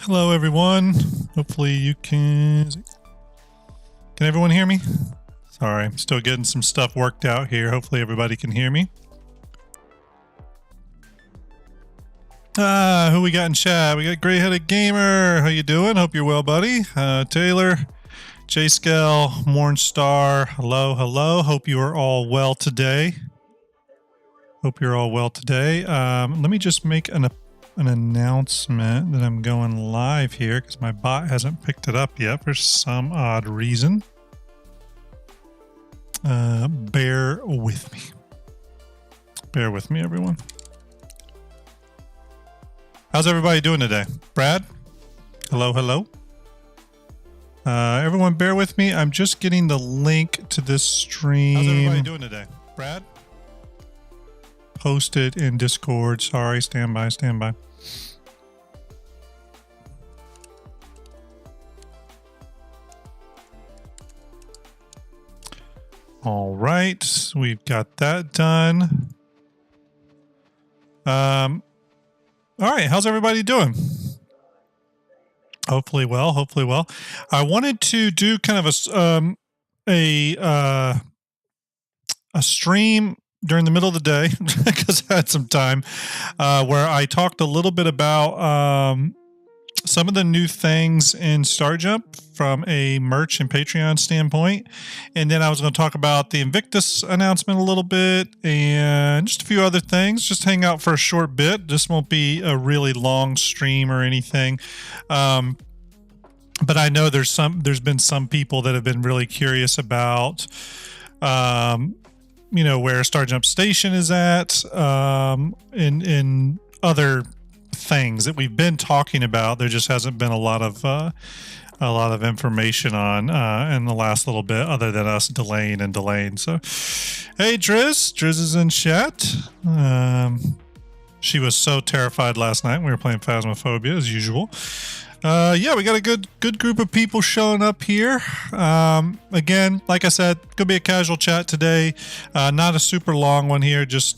Hello, everyone. Hopefully you can everyone hear me? Sorry, I'm still getting some stuff worked out here. Hopefully everybody can hear me. Who we got in chat? We got Gray-Headed Gamer. How you doing? Hope you're well, buddy. Taylor, J-Scale, Mornstar. Hello, hello. Hope you are all well today. Let me just make an announcement that I'm going live here because my bot hasn't picked it up yet for some odd reason. Bear with me. Bear with me, everyone. How's everybody doing today? Brad? Hello, hello. Everyone bear with me. I'm just getting the link to this stream. How's everybody doing today? Brad? Posted in Discord. Sorry, stand by, stand by. All right, we've got that done. All right, how's everybody doing? Hopefully well, hopefully well. I wanted to do kind of a stream during the middle of the day because I had some time where I talked a little bit about some of the new things in STARJUMP from a merch and Patreon standpoint. And then I was going to talk about the Invictus announcement a little bit and just a few other things. Just hang out for a short bit. This won't be a really long stream or anything. But I know there's been some people that have been really curious about you know, where STARJUMP Station is at, in other things that we've been talking about. There just hasn't been a lot of information on in the last little bit, other than us delaying. So, hey, Driz is in chat. She was so terrified last night when we were playing Phasmophobia as usual. Yeah, we got a good group of people showing up here. Again, like I said, gonna be a casual chat today. Not a super long one here, just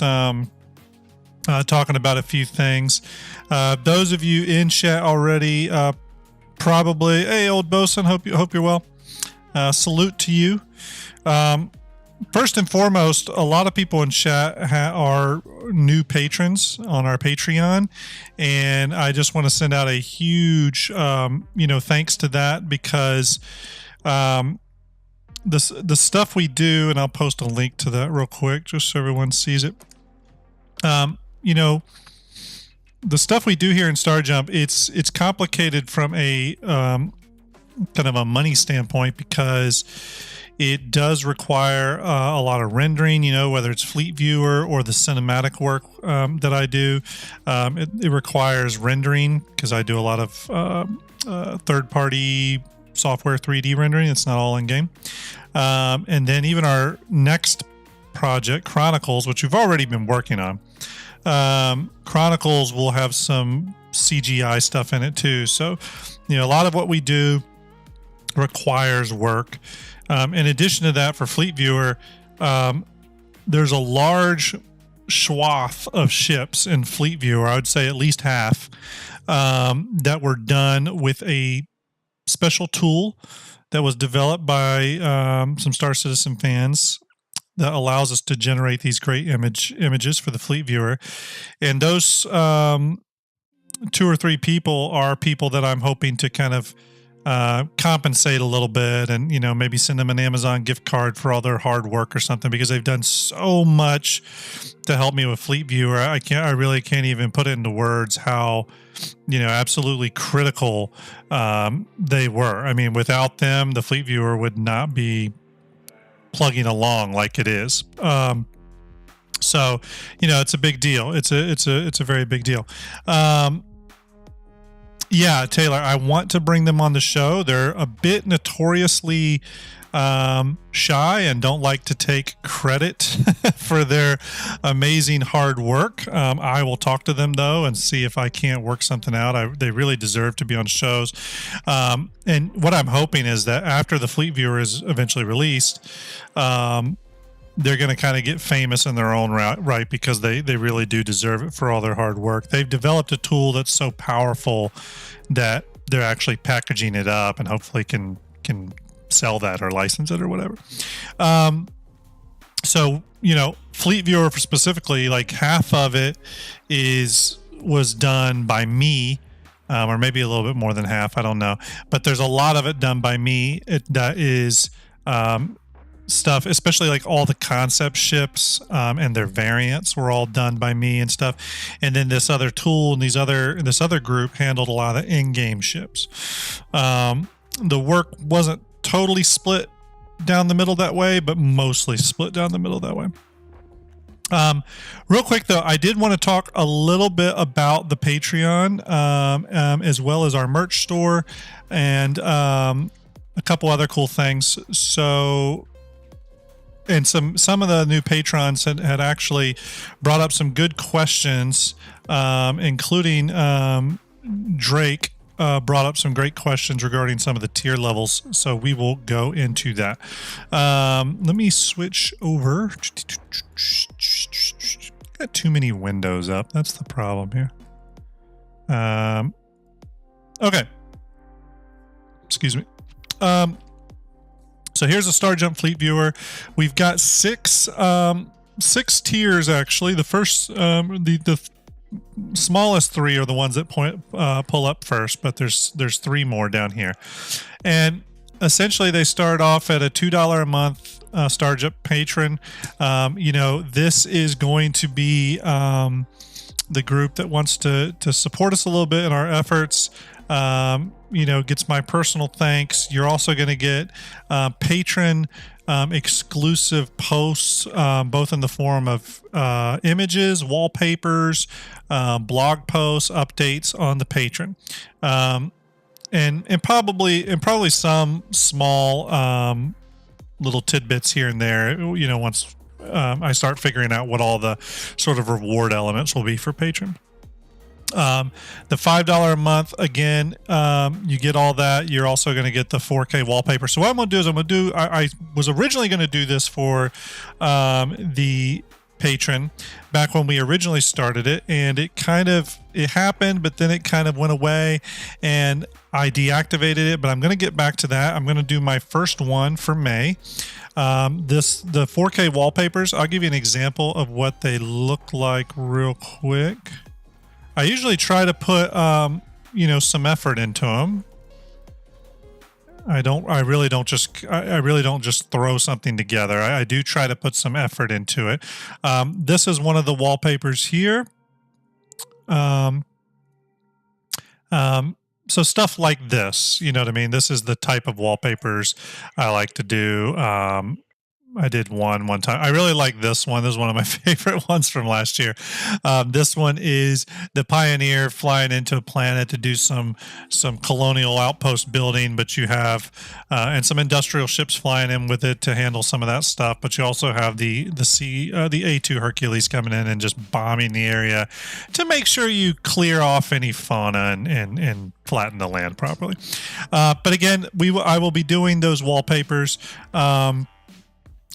talking about a few things. Those of you in chat already, probably, hey, old bosun, hope you're well. Salute to you. First and foremost, a lot of people in chat are new patrons on our Patreon, and I just want to send out a huge, thanks to that, because the stuff we do, and I'll post a link to that real quick just so everyone sees it. The stuff we do here in STARJUMP, it's complicated from a kind of a money standpoint, because it does require a lot of rendering, whether it's Fleet Viewer or the cinematic work that I do. It requires rendering because I do a lot of third-party software 3D rendering. It's not all in-game. And then even our next project, Chronicles, which we've already been working on, Chronicles will have some CGI stuff in it too. So, a lot of what we do requires work. In addition to that, for Fleet Viewer, there's a large swath of ships in Fleet Viewer, I would say at least half, that were done with a special tool that was developed by some Star Citizen fans that allows us to generate these great images for the Fleet Viewer. And those 2 or 3 people are people that I'm hoping to kind of compensate a little bit, and maybe send them an Amazon gift card for all their hard work or something, because they've done so much to help me with Fleet Viewer. I really can't even put it into words how absolutely critical they were. I mean, without them, the Fleet Viewer would not be plugging along like it is. So it's a big deal. It's a very big deal. Yeah, Taylor, I want to bring them on the show. They're a bit notoriously shy and don't like to take credit for their amazing hard work. I will talk to them, though, and see if I can't work something out. They really deserve to be on shows. And what I'm hoping is that after the Fleet Viewer is eventually released, they're going to kind of get famous in their own right, because they really do deserve it for all their hard work. They've developed a tool that's so powerful that they're actually packaging it up and hopefully can sell that or license it or whatever. So, Fleet Viewer specifically, like half of it is was done by me, or maybe a little bit more than half. I don't know, but there's a lot of it done by me. That is stuff, especially like all the concept ships and their variants were all done by me and stuff. And then this other tool and this other group handled a lot of in-game ships. The work wasn't totally split down the middle that way, but mostly split down the middle that way. Real quick though, I did want to talk a little bit about the Patreon, as well as our merch store and a couple other cool things. So, and some of the new patrons had actually brought up some good questions, including Drake brought up some great questions regarding some of the tier levels. So we will go into that. Let me switch over. Got too many windows up. That's the problem here. Okay. Excuse me. So here's a STARJUMP fleet viewer. We've got six tiers actually. The first, the smallest three are the ones that pull up first, but there's three more down here, and essentially they start off at a $2 a month STARJUMP patron. You know, this is going to be the group that wants to support us a little bit in our efforts. You know, gets my personal thanks. You're also going to get patron exclusive posts, both in the form of images, wallpapers, blog posts, updates on the patron, and probably some small little tidbits here and there. You know, once I start figuring out what all the sort of reward elements will be for patron. The $5 a month, again, you get all that. You're also going to get the 4K wallpaper. So what I'm going to do is I was originally going to do this for the patron back when we originally started it, and it happened, but then it kind of went away and I deactivated it, but I'm going to get back to that. I'm going to do my first one for May. The 4K wallpapers, I'll give you an example of what they look like real quick. I usually try to put, you know, some effort into them. I really don't just throw something together. I do try to put some effort into it. This is one of the wallpapers here. So stuff like this, you know what I mean? This is the type of wallpapers I like to do. I did one time. I really like this one. This is one of my favorite ones from last year. This one is the Pioneer flying into a planet to do some colonial outpost building, but you have and some industrial ships flying in with it to handle some of that stuff. But you also have the A2 Hercules coming in and just bombing the area to make sure you clear off any fauna and flatten the land properly. But again, I will be doing those wallpapers.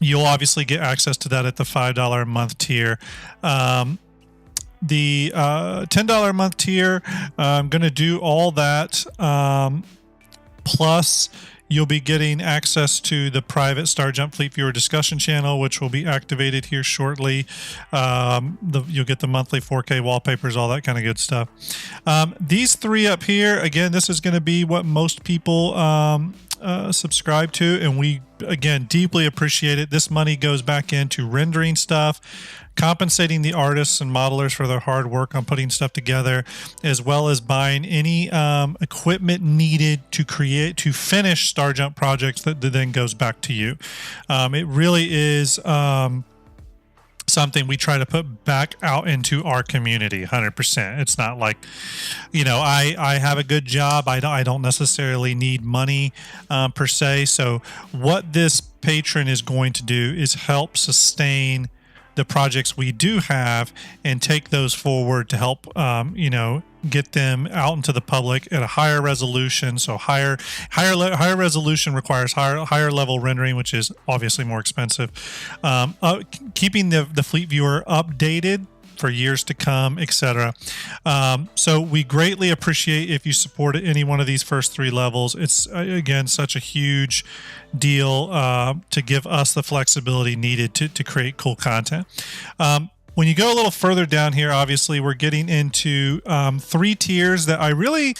You'll obviously get access to that at the $5 a month tier. The $10 a month tier, I'm going to do all that. Plus, you'll be getting access to the private STARJUMP Fleet Viewer discussion channel, which will be activated here shortly. You'll get the monthly 4K wallpapers, all that kind of good stuff. These three up here, again, this is going to be what most people subscribe to, and we again deeply appreciate it. This money goes back into rendering stuff, compensating the artists and modelers for their hard work on putting stuff together, as well as buying any equipment needed to finish STARJUMP projects that then goes back to you. It really is something we try to put back out into our community 100%. It's not like, you know, I have a good job. I don't necessarily need money per se. So what this patron is going to do is help sustain the projects we do have and take those forward to help, you know, get them out into the public at a higher resolution. So higher resolution requires higher level rendering, which is obviously more expensive. Keeping the fleet viewer updated for years to come, etc. So we greatly appreciate if you support any one of these first three levels. It's again such a huge deal to give us the flexibility needed to create cool content. When you go a little further down here, obviously we're getting into 3 tiers that I really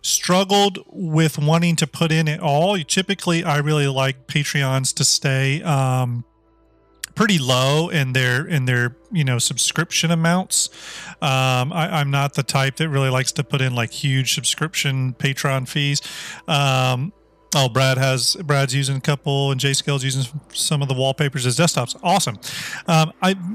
struggled with wanting to put in at all. Typically, I really like Patreons to stay pretty low in their subscription amounts. I'm not the type that really likes to put in like huge subscription Patreon fees. Brad's using a couple, and J-Scale's using some of the wallpapers as desktops. Awesome.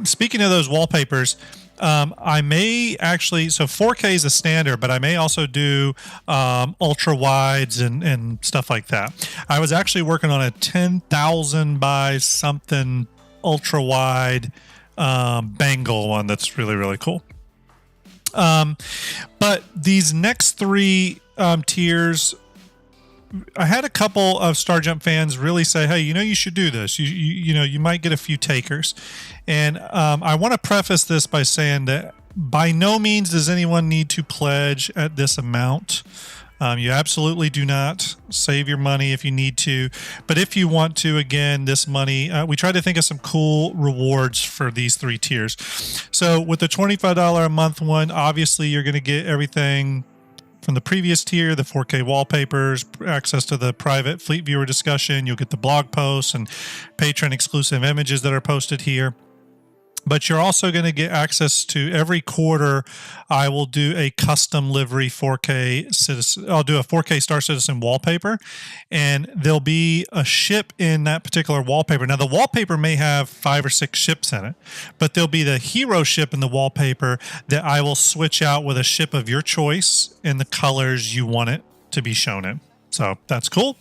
Speaking of those wallpapers, I may actually, so 4K is the standard, but I may also do ultra wides and stuff like that. I was actually working on a 10,000 by something ultra wide Bengal one that's really, really cool. But these next 3 tiers, I had a couple of STARJUMP fans really say, hey, you should do this. You might get a few takers. And I want to preface this by saying that by no means does anyone need to pledge at this amount. You absolutely do not. Save your money if you need to. But if you want to, again, this money, we try to think of some cool rewards for these 3 tiers. So with the $25 a month one, obviously you're going to get everything from the previous tier, the 4K wallpapers, access to the private Fleet Viewer discussion. You'll get the blog posts and patron exclusive images that are posted here. But you're also going to get access to every quarter. I will do a custom livery 4K Citizen. I'll do a 4K Star Citizen wallpaper, and there'll be a ship in that particular wallpaper. Now, the wallpaper may have 5 or 6 ships in it, but there'll be the hero ship in the wallpaper that I will switch out with a ship of your choice in the colors you want it to be shown in. So that's cool.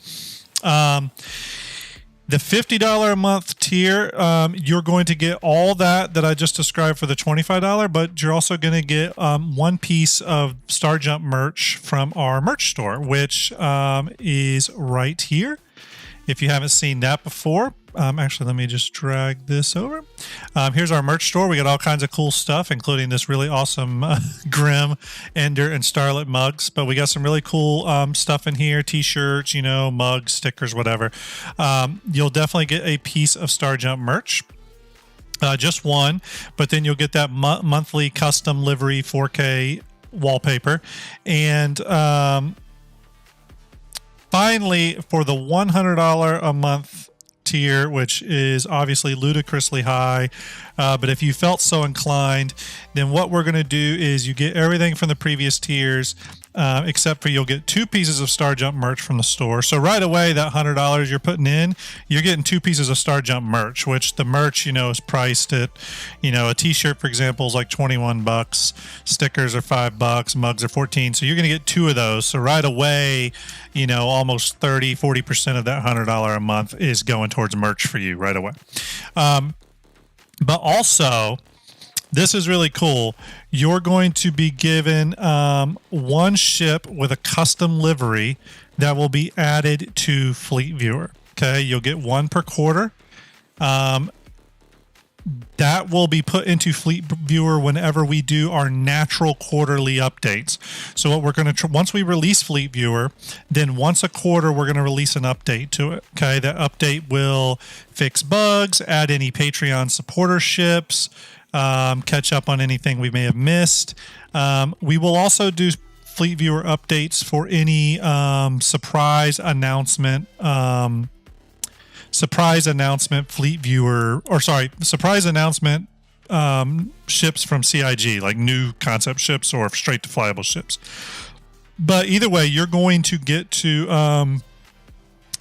The $50 a month tier, you're going to get all that I just described for the $25, but you're also going to get 1 piece of STARJUMP merch from our merch store, which is right here. If you haven't seen that before, actually, let me just drag this over. Here's our merch store. We got all kinds of cool stuff, including this really awesome Grim, Ender, and Starlet mugs. But we got some really cool stuff in here, t-shirts, mugs, stickers, whatever. You'll definitely get a piece of STARJUMP merch. Just one, but then you'll get that monthly custom livery 4K wallpaper. And finally, for the $100 a month tier, which is obviously ludicrously high, but if you felt so inclined, then what we're going to do is you get everything from the previous tiers, except for you'll get 2 pieces of STARJUMP merch from the store. So right away, that $100 you're putting in, you're getting 2 pieces of STARJUMP merch, which the merch, is priced at, a t-shirt, for example, is like $21. Stickers are $5. Mugs are $14. So you're going to get 2 of those. So right away, almost 40% of that $100 a month is going towards merch for you right away. But also, this is really cool. You're going to be given 1 ship with a custom livery that will be added to Fleet Viewer. Okay, you'll get 1 per quarter. That will be put into Fleet Viewer whenever we do our natural quarterly updates. So what we're going to, once we release Fleet Viewer, then once a quarter, we're going to release an update to it. Okay, that update will fix bugs, add any Patreon supporter ships, catch up on anything we may have missed. We will also do Fleet Viewer updates for any surprise announcement ships from CIG, like new concept ships or straight to flyable ships. But either way, you're going to get to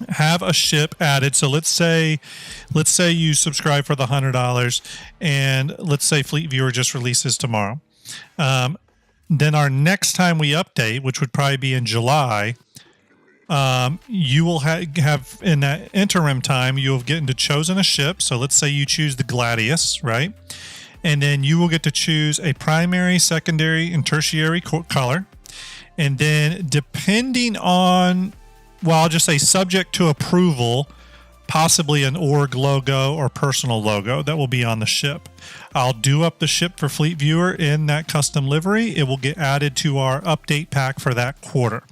have a ship added. So let's say you subscribe for the $100, and let's say Fleet Viewer just releases tomorrow. Then our next time we update, which would probably be in July, you will have in that interim time, you'll get into chosen a ship. So let's say you choose the Gladius, right? And then you will get to choose a primary, secondary, and tertiary color. And then depending on, well, I'll just say subject to approval, possibly an org logo or personal logo that will be on the ship. I'll do up the ship for Fleet Viewer in that custom livery. It will get added to our update pack for that quarter.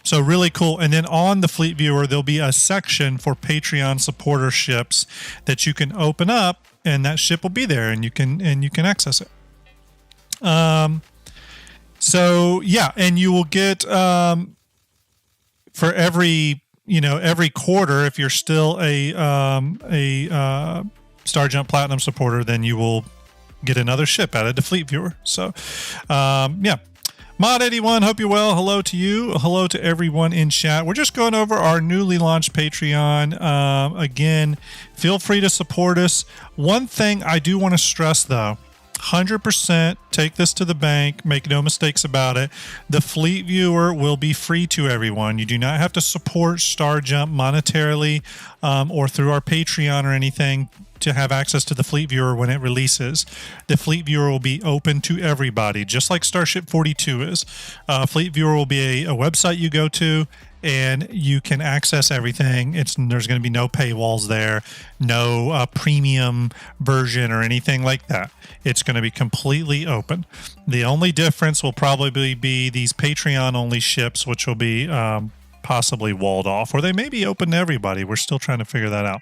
So really cool. And then on the Fleet Viewer, there'll be a section for Patreon supporter ships that you can open up and that ship will be there, and you can access it. So yeah, and you will get for every quarter, if you're still a STARJUMP Platinum supporter, then you will get another ship added to Fleet Viewer. So yeah. Mod 81, hope you're well. Hello to you. Hello to everyone in chat. We're just going over our newly launched Patreon. Again, feel free to support us. One thing I do want to stress, though, 100% take this to the bank. Make no mistakes about it. The Fleet Viewer will be free to everyone. You do not have to support STARJUMP monetarily or through our Patreon or anything to have access to the Fleet Viewer when it releases. The Fleet Viewer will be open to everybody, just like Starship 42 is. Fleet Viewer will be a website you go to, and you can access everything. There's going to be no paywalls there, no premium version or anything like that. It's going to be completely open. The only difference will probably be these Patreon-only ships, which will be possibly walled off, or they may be open to everybody. We're still trying to figure that out.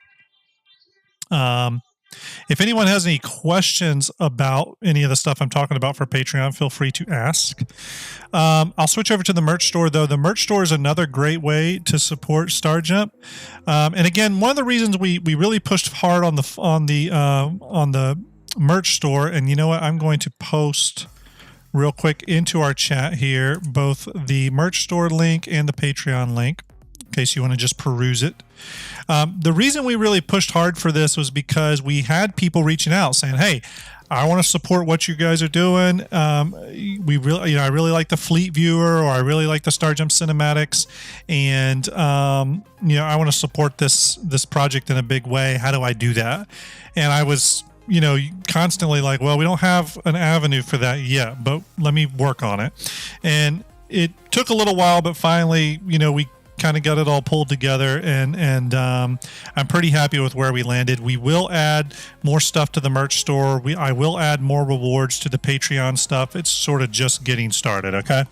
If anyone has any questions about any of the stuff I'm talking about for Patreon, feel free to ask. I'll switch over to the merch store, though. The merch store is another great way to support STARJUMP. And again, one of the reasons we really pushed hard on the merch store, and you know what, I'm going to post real quick into our chat here both the merch store link and the Patreon link, in case you want to just peruse it. The reason we really pushed hard for this was because we had people reaching out saying, hey, I want to support what you guys are doing. I really like the Fleet Viewer, or I really like the STARJUMP cinematics, and I want to support this project in a big way. How do I do that? And I was constantly like, well, we don't have an avenue for that yet, but let me work on it. And it took a little while, but finally, we kind of got it all pulled together, and I'm pretty happy with where we landed. We will add more stuff to the merch store. I will add more rewards to the Patreon stuff. It's sort of just getting started, okay?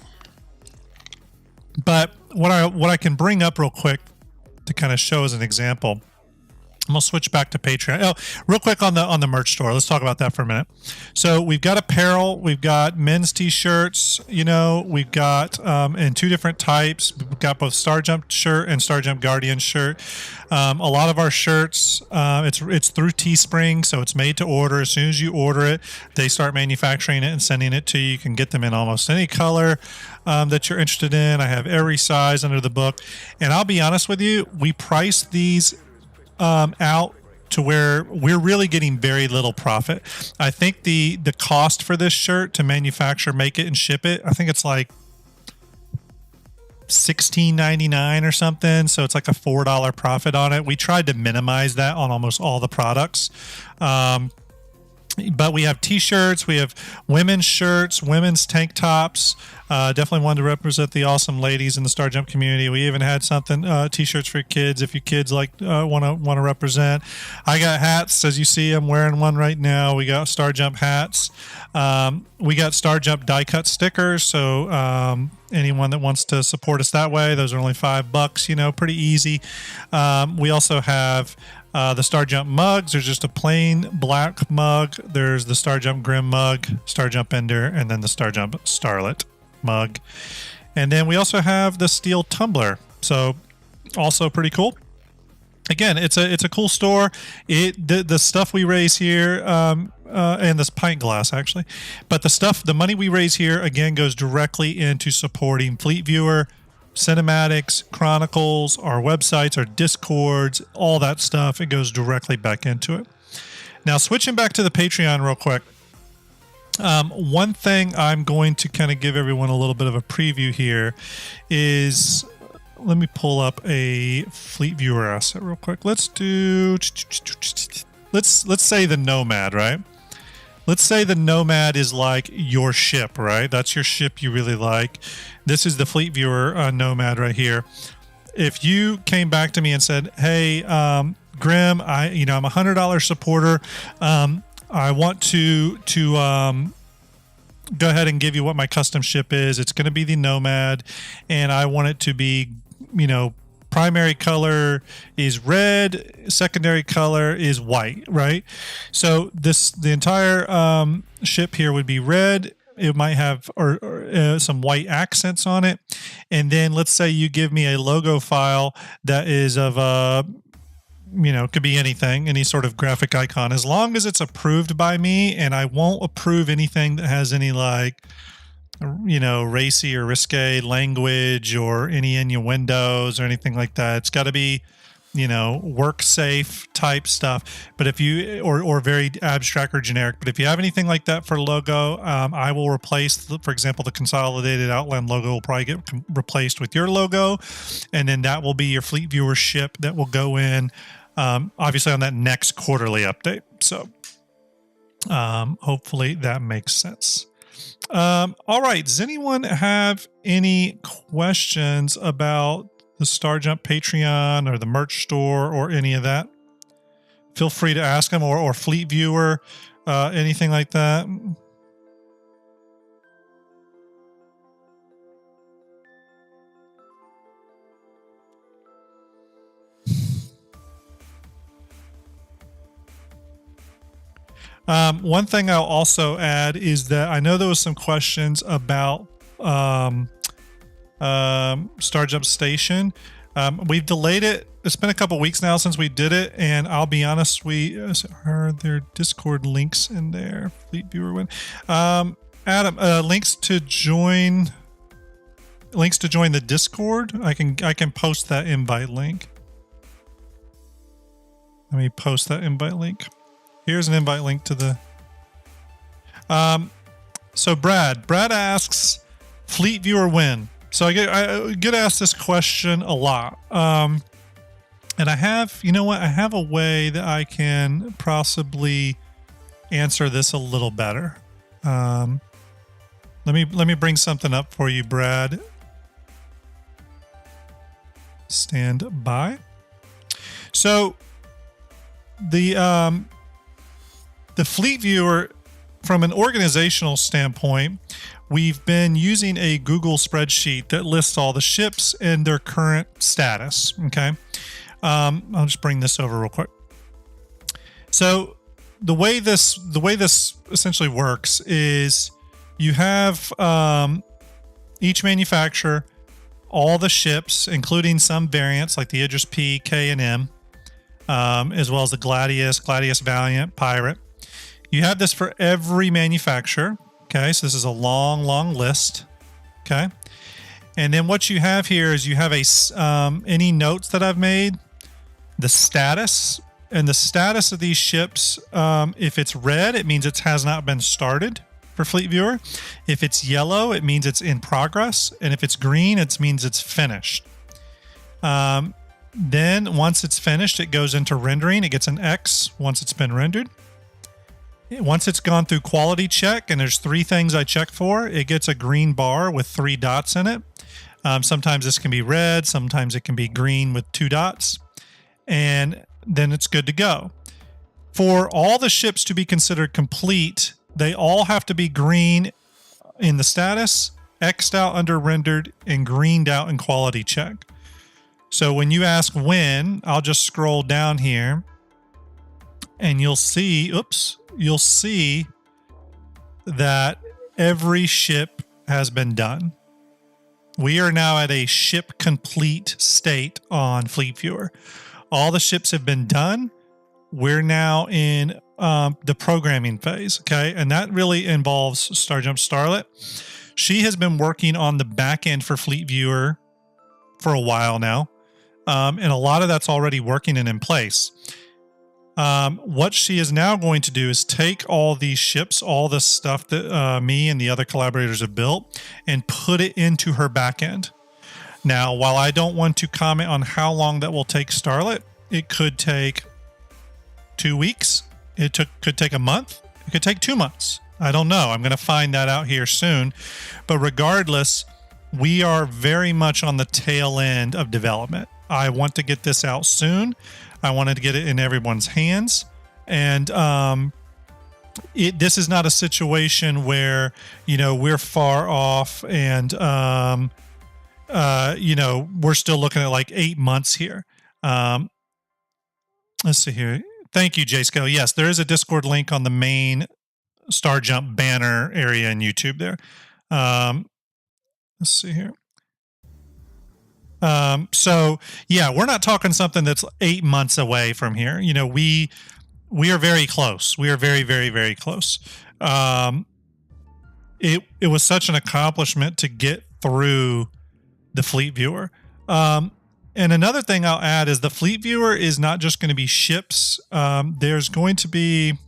But what I can bring up real quick to kind of show as an example, I'm gonna switch back to Patreon. Oh, real quick on the merch store. Let's talk about that for a minute. So we've got apparel, we've got men's t-shirts. We've got in two different types. We've got both STARJUMP shirt and STARJUMP Guardian shirt. A lot of our shirts, it's through Teespring, so it's made to order. As soon as you order it, they start manufacturing it and sending it to you. You can get them in almost any color that you're interested in. I have every size under the book, and I'll be honest with you, we price these out to where we're really getting very little profit. I think the cost for this shirt to manufacture, make it, and ship it, I think it's like $16.99 or something. So it's like a $4 profit on it. We tried to minimize that on almost all the products. But we have t-shirts, we have women's shirts, women's tank tops. Definitely wanted to represent the awesome ladies in the STARJUMP community. We even had something, t-shirts for kids, if you kids want to represent. I got hats, as you see. I'm wearing one right now. We got STARJUMP hats. We got STARJUMP die cut stickers. So anyone that wants to support us that way, those are only $5. Pretty easy. We also have the STARJUMP mugs. There's just a plain black mug. There's the STARJUMP Grim mug, STARJUMP Ender, and then the STARJUMP Starlet mug. And then we also have the steel tumbler. So also pretty cool. Again, it's a cool store. The stuff we raise here, and this pint glass actually, but the money we raise here again goes directly into supporting Fleet Viewer, cinematics, chronicles, our websites, our discords, all that stuff. It goes directly back into it. Now, switching back to the Patreon real quick. One thing I'm going to kind of give everyone a little bit of a preview here is, let me pull up a Fleet Viewer asset real quick. Let's say the Nomad, right? Let's say the Nomad is like your ship, right? That's your ship you really like. This is the Fleet Viewer Nomad right here. If you came back to me and said, "Hey, Grim, I'm a $100 supporter. I want to go ahead and give you what my custom ship is. It's going to be the Nomad, and I want it to be, primary color is red, secondary color is white, right? So the entire ship here would be red. It might have some white accents on it. And then let's say you give me a logo file that is of could be anything, any sort of graphic icon, as long as it's approved by me. And I won't approve anything that has any racy or risque language or any innuendos or anything like that. It's got to be, work safe type stuff. But if you, or very abstract or generic, but if you have anything like that for logo, I will replace, for example, the consolidated outline logo will probably get replaced with your logo. And then that will be your Fleet Viewer ship that will go in, obviously on that next quarterly update. So, hopefully that makes sense. All right. Does anyone have any questions about the STARJUMP Patreon or the merch store or any of that? Feel free to ask them, or Fleet Viewer, anything like that. One thing I'll also add is that I know there was some questions about STARJUMP Station. We've delayed it. It's been a couple weeks now since we did it, and I'll be honest, are there Discord links in there? Fleet Viewer win. Adam, links to join the Discord. I can post that invite link. Let me post that invite link. Here's an invite link to the. So Brad asks, Fleet Viewer win. So I get asked this question a lot. And I have, I have a way that I can possibly answer this a little better. Let me bring something up for you, Brad. Stand by. So the Fleet Viewer, from an organizational standpoint, we've been using a Google spreadsheet that lists all the ships and their current status. Okay. I'll just bring this over real quick. So the way this essentially works is you have each manufacturer, all the ships, including some variants like the Idris P, K, and M, as well as the Gladius, Valiant, Pirate. You have this for every manufacturer. Okay, so this is a long list. Okay, and then what you have here is you have any notes that I've made, the status, and the status of these ships. If it's red, it means it has not been started for Fleet Viewer. If it's yellow, it means it's in progress, and if it's green, it means it's finished. Then once it's finished, it goes into rendering. It gets an X once it's been rendered. Once it's gone through quality check, and there's 3 things I check for, it gets a green bar with 3 dots in it. Sometimes this can be red, sometimes it can be green with 2 dots, and then it's good to go. For all the ships to be considered complete, they all have to be green in the status, X'd out under rendered, and greened out in quality check. So when you ask when, I'll just scroll down here, and you'll see that every ship has been done. We are now at a ship complete state on Fleet Viewer. All the ships have been done. We're now in the programming phase, okay? And that really involves STARJUMP Starlet. She has been working on the back end for Fleet Viewer for a while now, and a lot of that's already working and in place. What she is now going to do is take all these ships, all the stuff that me and the other collaborators have built, and put it into her backend. Now, while I don't want to comment on how long that will take Starlet, it could take 2 weeks. Could take a month. It could take 2 months. I don't know. I'm going to find that out here soon. But regardless, we are very much on the tail end of development. I want to get this out soon. I wanted to get it in everyone's hands. And this is not a situation where, we're far off and, you know, we're still looking at like 8 months here. Let's see here. Thank you, J-Scale. Yes, there is a Discord link on the main STARJUMP banner area in YouTube there. Let's see here. So yeah, we're not talking something that's 8 months away from here. You know, we are very close. We are very, very, very close. It was such an accomplishment to get through the Fleet Viewer. And another thing I'll add is the Fleet Viewer is not just going to be ships. There's going to be,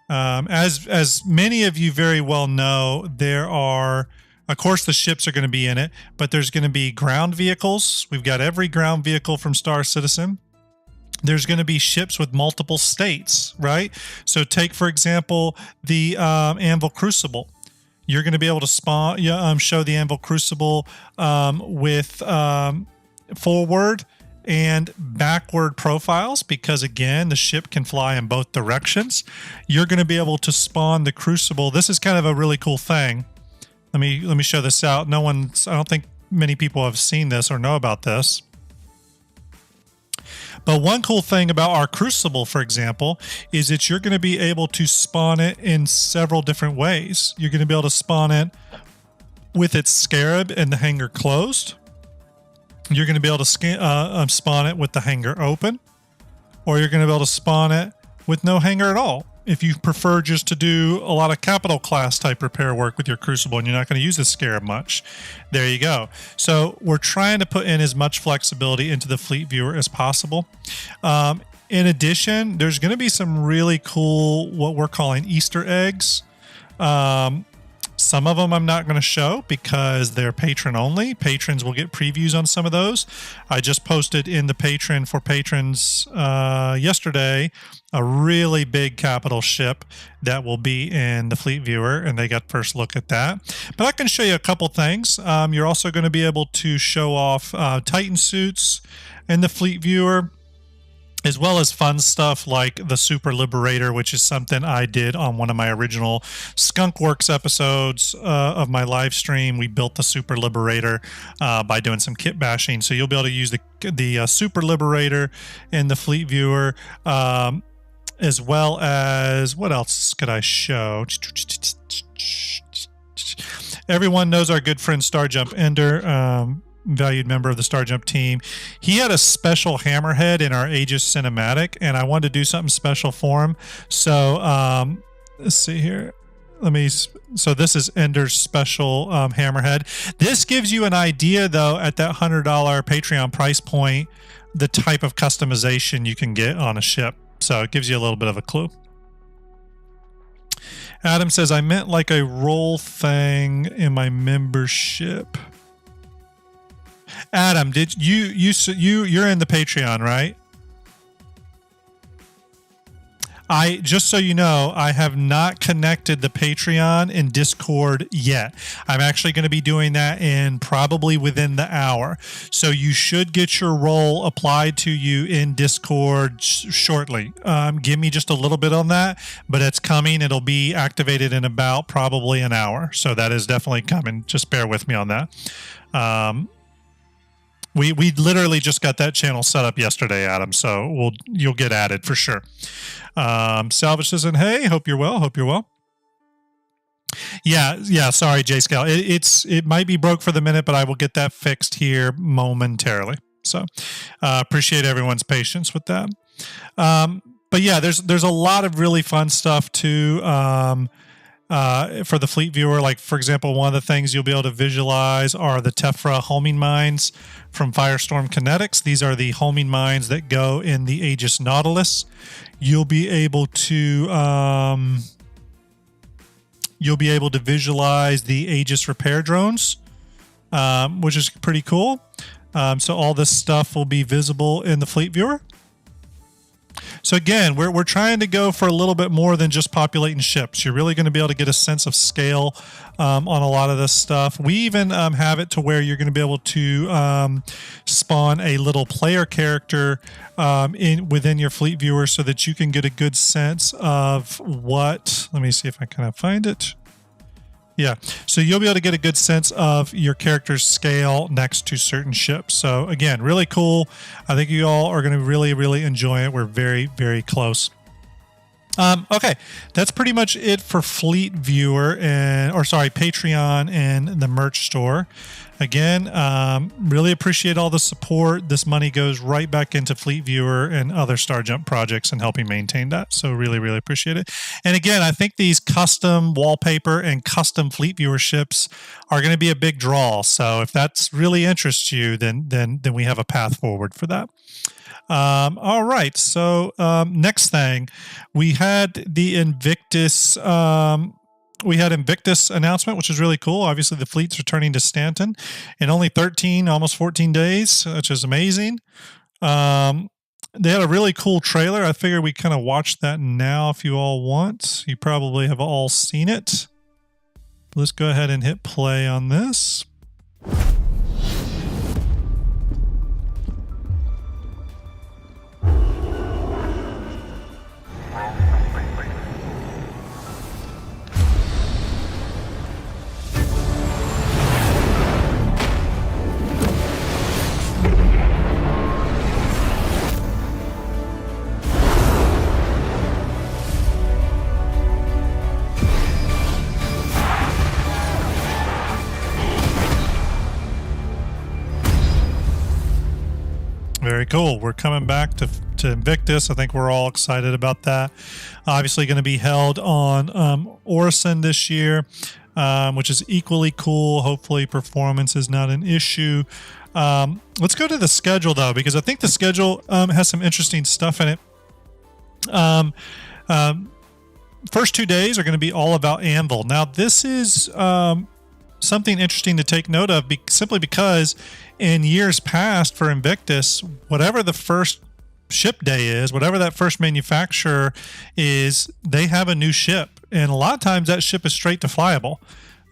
as many of you very well know, there are, of course, the ships are going to be in it, but there's going to be ground vehicles. We've got every ground vehicle from Star Citizen. There's going to be ships with multiple states, right? So take, for example, the Anvil Crucible. You're going to be able to show the Anvil Crucible with forward and backward profiles, because again, the ship can fly in both directions. You're going to be able to spawn the Crucible. This is kind of a really cool thing. Let me show this out. I don't think many people have seen this or know about this. But one cool thing about our Crucible, for example, is that you're going to be able to spawn it in several different ways. You're going to be able to spawn it with its scarab and the hangar closed. You're going to be able to spawn it with the hangar open, or you're going to be able to spawn it with no hangar at all. If you prefer just to do a lot of capital class type repair work with your Crucible and you're not going to use the scarab much, there you go. So we're trying to put in as much flexibility into the Fleet Viewer as possible. In addition, there's going to be some really cool, what we're calling Easter eggs. Some of them I'm not going to show because they're patron only. Patrons will get previews on some of those. I just posted in the Patron for patrons yesterday a really big capital ship that will be in the Fleet Viewer, and they got first look at that. But I can show you a couple things. You're also going to be able to show off Titan suits in the Fleet Viewer, as well as fun stuff like the Super Liberator, which is something I did on one of my original Skunkworks episodes of my live stream. We built the Super Liberator by doing some kit bashing. So you'll be able to use the Super Liberator in the Fleet Viewer, as well as, what else could I show? Everyone knows our good friend STARJUMP Ender, valued member of the STARJUMP team. He had a special hammerhead in our Aegis cinematic, and I wanted to do something special for him. So let's see here. So this is Ender's special hammerhead. This gives you an idea, though, at that $100 Patreon price point, the type of customization you can get on a ship. So it gives you a little bit of a clue. Adam says, I meant like a role thing in my membership. Adam, did you're in the Patreon, right? Just so you know, I have not connected the Patreon in Discord yet. I'm actually going to be doing that in probably within the hour. So you should get your role applied to you in Discord shortly. Give me just a little bit on that, but it's coming. It'll be activated in about probably an hour. So that is definitely coming. Just bear with me on that. We literally just got that channel set up yesterday, Adam. So you'll get added for sure. Salvage says, hey, hope you're well. Hope you're well. Yeah. Sorry, J-Scal. It might be broke for the minute, but I will get that fixed here momentarily. So appreciate everyone's patience with that. But yeah, there's a lot of really fun stuff too. For the Fleet Viewer, like for example, one of the things you'll be able to visualize are the Tephra homing mines from Firestorm Kinetics. These are the homing mines that go in the Aegis Nautilus. You'll be able to visualize the Aegis repair drones, which is pretty cool. So all this stuff will be visible in the Fleet Viewer. So again, we're trying to go for a little bit more than just populating ships. You're really going to be able to get a sense of scale on a lot of this stuff. We even have it to where you're going to be able to spawn a little player character within your Fleet Viewer so that you can get a good sense of what. Let me see if I can find it. Yeah, so you'll be able to get a good sense of your character's scale next to certain ships. So again, really cool. I think you all are going to really enjoy it. We're very, very close. Okay, that's pretty much it for Fleet Viewer Patreon and the merch store. Again, really appreciate all the support. This money goes right back into Fleet Viewer and other STARJUMP projects and helping maintain that. So really appreciate it. And again, I think these custom wallpaper and custom Fleet Viewer ships are going to be a big draw. So if that's really interests you, then we have a path forward for that. All right. So next thing, we had the Invictus. We had Invictus announcement, which is really cool. Obviously, the fleet's returning to Stanton in only 13, almost 14 days, which is amazing. They had a really cool trailer. I figure we kind of watch that now if you all want. You probably have all seen it. Let's go ahead and hit play on this. Very cool. We're coming back to Invictus. I think we're all excited about that. Obviously going to be held on Orison this year, which is equally cool. Hopefully performance is not an issue. Let's go to the schedule, though, because I think the schedule has some interesting stuff in it. First 2 days are going to be all about Anvil. Now, this is something interesting to take note of, simply because in years past for Invictus, whatever the first ship day is, whatever that first manufacturer is, they have a new ship. And a lot of times that ship is straight to flyable.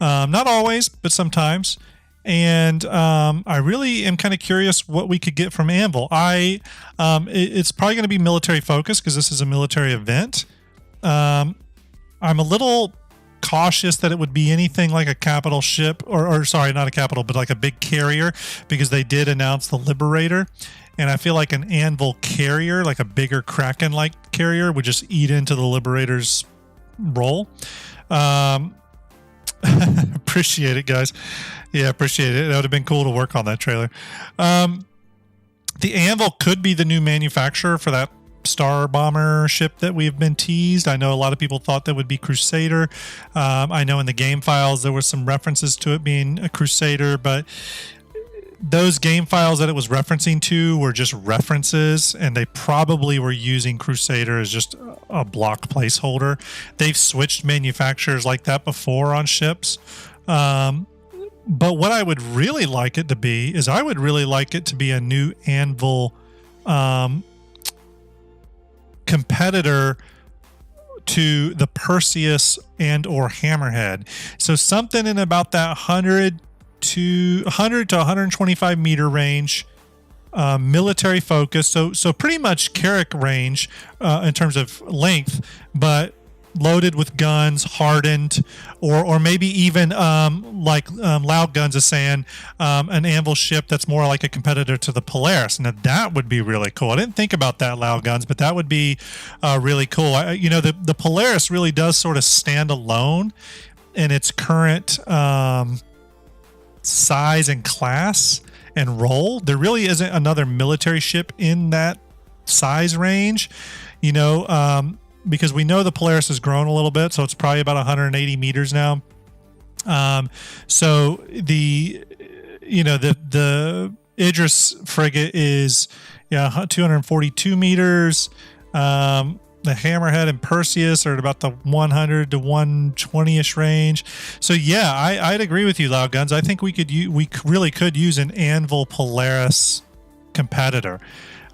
Not always, but sometimes. And I really am kind of curious what we could get from Anvil. It's probably going to be military focused because this is a military event. I'm a little cautious that it would be anything like a capital ship, or sorry, not a capital, but like a big carrier, because they did announce the Liberator, and I feel like an Anvil carrier, like a bigger Kraken-like carrier, would just eat into the Liberator's role. Appreciate it, guys. Yeah, appreciate it. That would have been cool to work on that trailer. The Anvil could be the new manufacturer for that Star Bomber ship that we've been teased. I know a lot of people thought that would be Crusader. I know in the game files there were some references to it being a Crusader, but those game files that it was referencing to were just references, and they probably were using Crusader as just a block placeholder. They've switched manufacturers like that before on ships. But what I would really like it to be is I would really like it to be a new Anvil competitor to the Perseus and or Hammerhead. So something in about that 100 to 125 meter range, military focus. So pretty much Carrack range in terms of length, but loaded with guns, hardened, or maybe even like Loud Guns is saying, an Anvil ship that's more like a competitor to the Polaris. Now that would be really cool. I didn't think about that, Loud Guns, but that would be really cool. The Polaris really does sort of stand alone in its current size and class and role. There really isn't another military ship in that size range, because we know the Polaris has grown a little bit, so it's probably about 180 meters now. So the Idris frigate is 242 meters. The Hammerhead and Perseus are at about the 100 to 120-ish range. So yeah, I'd agree with you, Loud Guns. I think we really could use an Anvil Polaris competitor.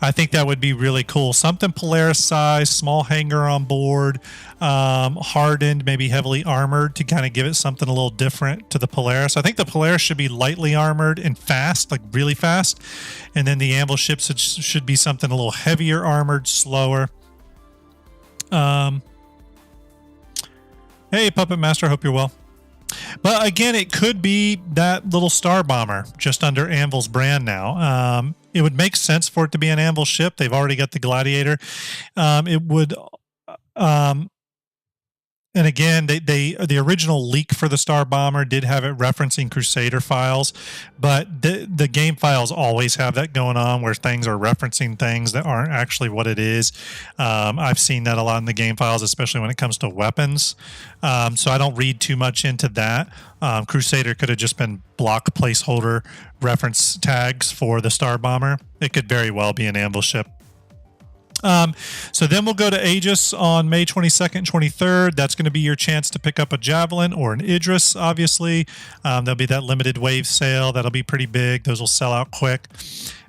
I think that would be really cool. Something Polaris size, small hangar on board, hardened, maybe heavily armored to kind of give it something a little different to the Polaris. I think the Polaris should be lightly armored and fast, like really fast. And then the Anvil ships should be something a little heavier armored, slower. Hey, Puppet Master, hope you're well. But again, it could be that little Star Bomber just under Anvil's brand now. It would make sense for it to be an Anvil ship. They've already got the Gladiator. It would. And again, the original leak for the Star Bomber did have it referencing Crusader files, but the game files always have that going on where things are referencing things that aren't actually what it is. I've seen that a lot in the game files, especially when it comes to weapons. So I don't read too much into that. Crusader could have just been block placeholder reference tags for the Star Bomber. It could very well be an Anvil ship. So then we'll go to Aegis on May 22nd, 23rd. That's going to be your chance to pick up a Javelin or an Idris, obviously. There'll be that limited wave sale. That'll be pretty big. Those will sell out quick.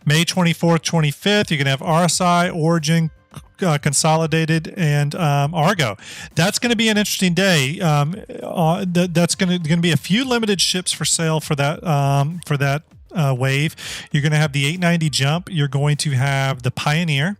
May 24th, 25th, you're going to have RSI, Origin, Consolidated, and Argo. That's going to be an interesting day. That's going to be a few limited ships for sale for that wave. You're going to have the 890 Jump. You're going to have the Pioneer.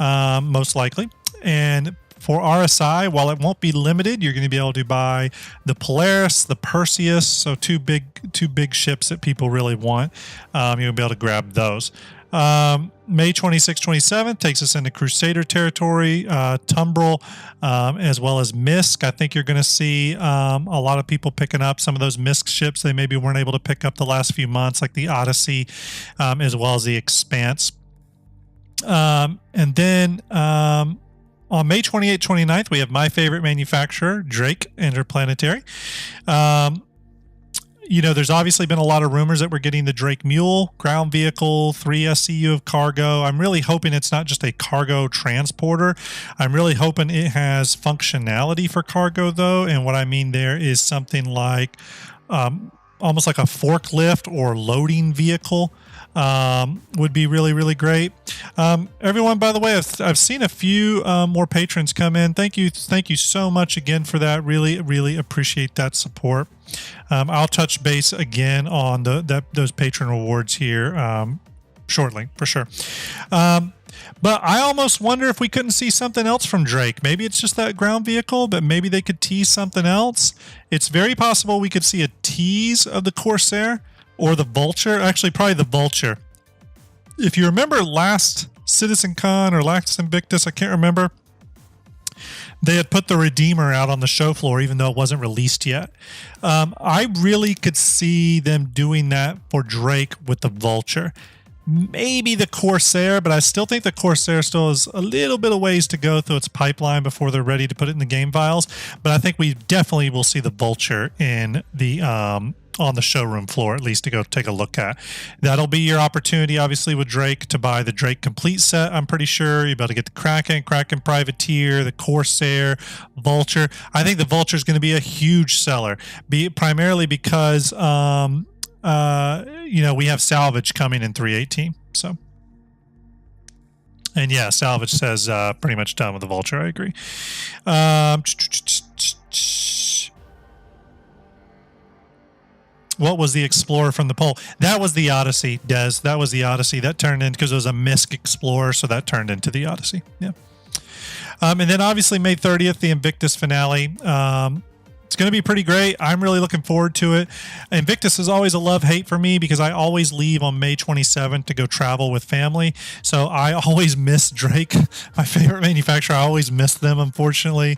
Most likely. And for RSI, while it won't be limited, you're going to be able to buy the Polaris, the Perseus, so two big ships that people really want. You'll be able to grab those. May 26th, 27th takes us into Crusader territory, Tumbril, as well as Misk. I think you're going to see a lot of people picking up some of those Misk ships they maybe weren't able to pick up the last few months, like the Odyssey, as well as the Expanse. And then on May 28th, 29th, we have my favorite manufacturer, Drake Interplanetary. There's obviously been a lot of rumors that we're getting the Drake Mule ground vehicle, 3 SCU of cargo. I'm really hoping it's not just a cargo transporter. I'm really hoping it has functionality for cargo, though. And what I mean there is something like almost like a forklift or loading vehicle. Would be really, really great. Everyone, by the way, I've seen a few more patrons come in. Thank you so much again for that. Really, really appreciate that support. I'll touch base again on those patron rewards here shortly, for sure. But I almost wonder if we couldn't see something else from Drake. Maybe it's just that ground vehicle, but maybe they could tease something else. It's very possible we could see a tease of the Corsair or the Vulture. Actually, probably the Vulture. If you remember last CitizenCon or last Invictus, I can't remember, they had put the Redeemer out on the show floor, even though it wasn't released yet. I really could see them doing that for Drake with the Vulture. Maybe the Corsair, but I still think the Corsair still has a little bit of ways to go through its pipeline before they're ready to put it in the game files. But I think we definitely will see the Vulture in the on the showroom floor, at least to go take a look at. That'll be your opportunity, obviously, with Drake to buy the Drake Complete set. I'm pretty sure you'll be able to get the Kraken Privateer, the Corsair, Vulture. I think the Vulture is going to be a huge seller, primarily because we have salvage coming in 318. So, and yeah, salvage says pretty much done with the Vulture. I agree. What was the Explorer from the poll? That was the Odyssey, Des. That was the Odyssey. That turned in because it was a Misk Explorer, so that turned into the Odyssey. Yeah. And then obviously May 30th, the Invictus finale. It's going to be pretty great. I'm really looking forward to it. Invictus is always a love-hate for me because I always leave on May 27th to go travel with family. So I always miss Drake, my favorite manufacturer. I always miss them, unfortunately,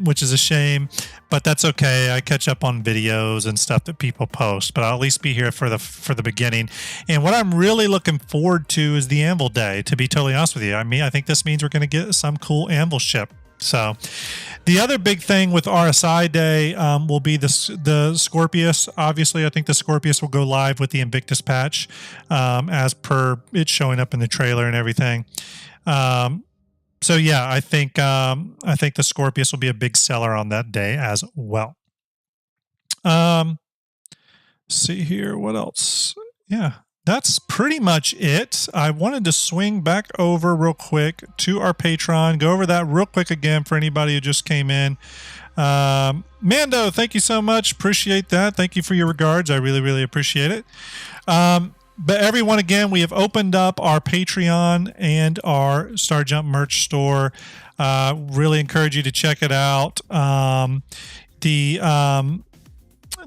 which is a shame. But that's okay. I catch up on videos and stuff that people post, but I'll at least be here for the beginning. And what I'm really looking forward to is the Anvil Day, to be totally honest with you. I think this means we're going to get some cool Anvil ship. So the other big thing with RSI Day will be the Scorpius. Obviously, I think the Scorpius will go live with the Invictus patch as per it showing up in the trailer and everything. So yeah, I think the Scorpius will be a big seller on that day as well. See here, what else? Yeah, that's pretty much it. I wanted to swing back over real quick to our Patreon, go over that real quick again for anybody who just came in. Mando, thank you so much. Appreciate that. Thank you for your regards. I really, really appreciate it. But everyone, again, we have opened up our Patreon and our STARJUMP merch store. Really encourage you to check it out.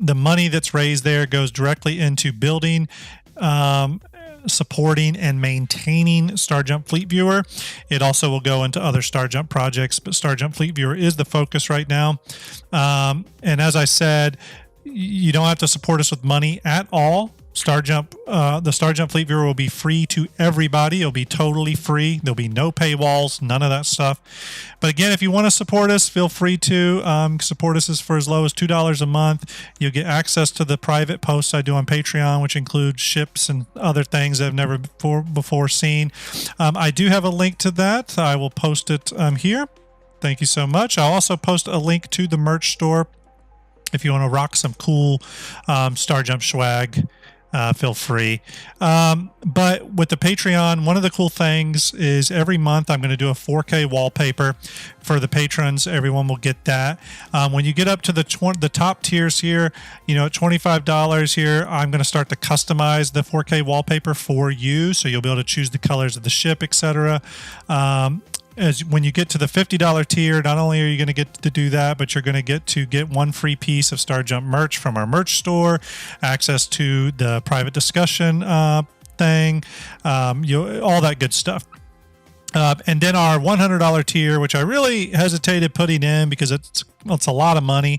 the money that's raised there goes directly into building, supporting, and maintaining STARJUMP Fleet Viewer. It also will go into other STARJUMP projects, but STARJUMP Fleet Viewer is the focus right now. And as I said, you don't have to support us with money at all. The STARJUMP Fleet Viewer will be free to everybody. It'll be totally free. There'll be no paywalls, none of that stuff. But again, if you want to support us, feel free to support us for as low as $2 a month. You'll get access to the private posts I do on Patreon, which include ships and other things I've never before seen. I do have a link to that. I will post it here. Thank you so much. I'll also post a link to the merch store if you want to rock some cool STARJUMP swag. Feel free. But with the Patreon, one of the cool things is every month I'm going to do a 4K wallpaper for the patrons. Everyone will get that. When you get up to the top tiers here, you know, at $25 here, I'm going to start to customize the 4K wallpaper for you. So you'll be able to choose the colors of the ship, etc. As when you get to the $50 tier, not only are you going to get to do that, but you're going to get one free piece of STARJUMP merch from our merch store, access to the private discussion thing, all that good stuff. And then our $100 tier, which I really hesitated putting in because it's a lot of money.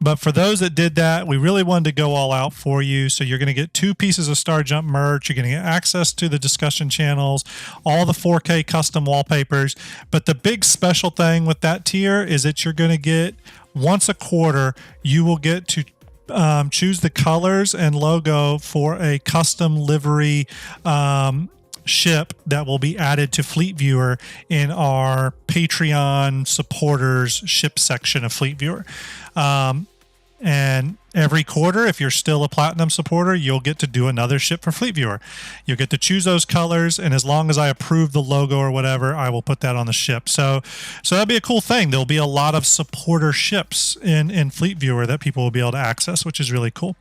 But for those that did that, we really wanted to go all out for you. So you're going to get 2 pieces of STARJUMP merch. You're going to get access to the discussion channels, all the 4K custom wallpapers. But the big special thing with that tier is that you're going to get once a quarter, you will get to choose the colors and logo for a custom livery ship that will be added to Fleet Viewer in our Patreon supporters ship section of Fleet Viewer. And every quarter, if you're still a platinum supporter, you'll get to do another ship for Fleet Viewer. You'll get to choose those colors, and as long as I approve the logo or whatever, I will put that on the ship. So that'll be a cool thing. There'll be a lot of supporter ships in Fleet Viewer that people will be able to access, which is really cool.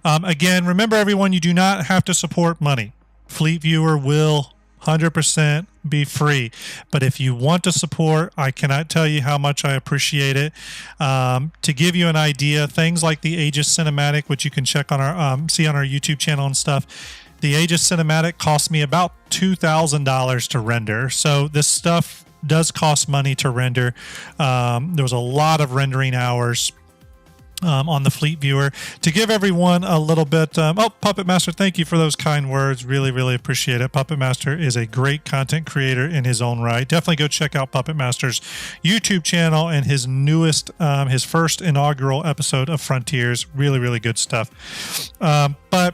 Again, remember everyone, you do not have to support money. Fleet Viewer will 100% be free. But if you want to support, I cannot tell you how much I appreciate it. To give you an idea, things like the Aegis Cinematic, which you can check on our see on our YouTube channel and stuff. The Aegis Cinematic cost me about $2,000 to render. So this stuff does cost money to render. There was a lot of rendering hours on the Fleet Viewer. To give everyone a little bit, Puppet Master, thank you for those kind words. Really, really appreciate it. Puppet Master is a great content creator in his own right. Definitely go check out Puppet Master's YouTube channel and his newest, his first inaugural episode of Frontiers. Really, really good stuff. But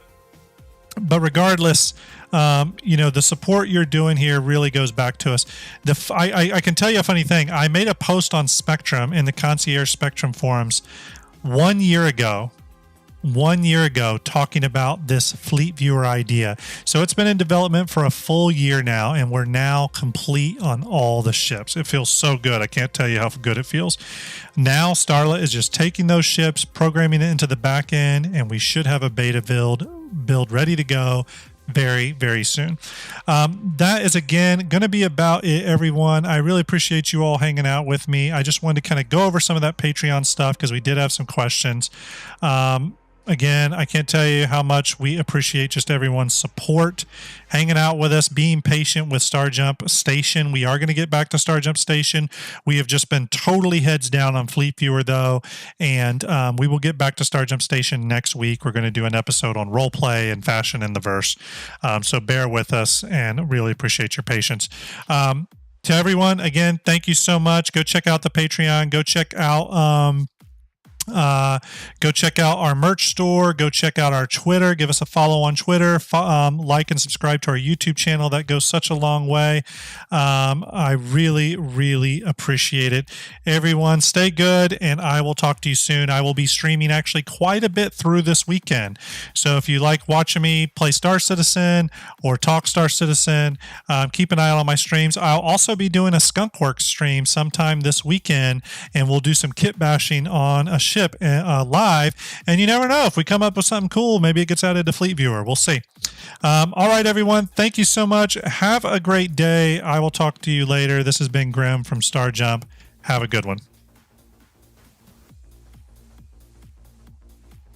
regardless, the support you're doing here really goes back to us. I can tell you a funny thing. I made a post on Spectrum in the Concierge Spectrum forums 1 year ago talking about this Fleet Viewer idea. So it's been in development for a full year now, and we're now complete on all the ships. It feels so good. I can't tell you how good it feels. Now Starla is just taking those ships, programming it into the back end, and we should have a beta build ready to go very, very soon. That is, again, going to be about it, everyone. I really appreciate you all hanging out with me. I just wanted to kind of go over some of that Patreon stuff because we did have some questions. Again, I can't tell you how much we appreciate just everyone's support, hanging out with us, being patient with STARJUMP Station. We are going to get back to STARJUMP Station. We have just been totally heads down on Fleet Viewer, though, and we will get back to STARJUMP Station next week. We're going to do an episode on roleplay and fashion in the verse. So bear with us, and really appreciate your patience. To everyone, again, thank you so much. Go check out the Patreon. Go check out our merch store. Go check out our Twitter. Give us a follow on Twitter. Like and subscribe to our YouTube channel. That goes such a long way. I really, really appreciate it. Everyone, stay good, and I will talk to you soon. I will be streaming actually quite a bit through this weekend. So if you like watching me play Star Citizen or talk Star Citizen, keep an eye out on my streams. I'll also be doing a Skunkworks stream sometime this weekend, and we'll do some kit bashing on a ship live, and you never know, if we come up with something cool, maybe it gets added to Fleet Viewer. We'll see. All right, everyone, thank you so much. Have a great day. I will talk to you later. This has been Grim from STARJUMP. Have a good one.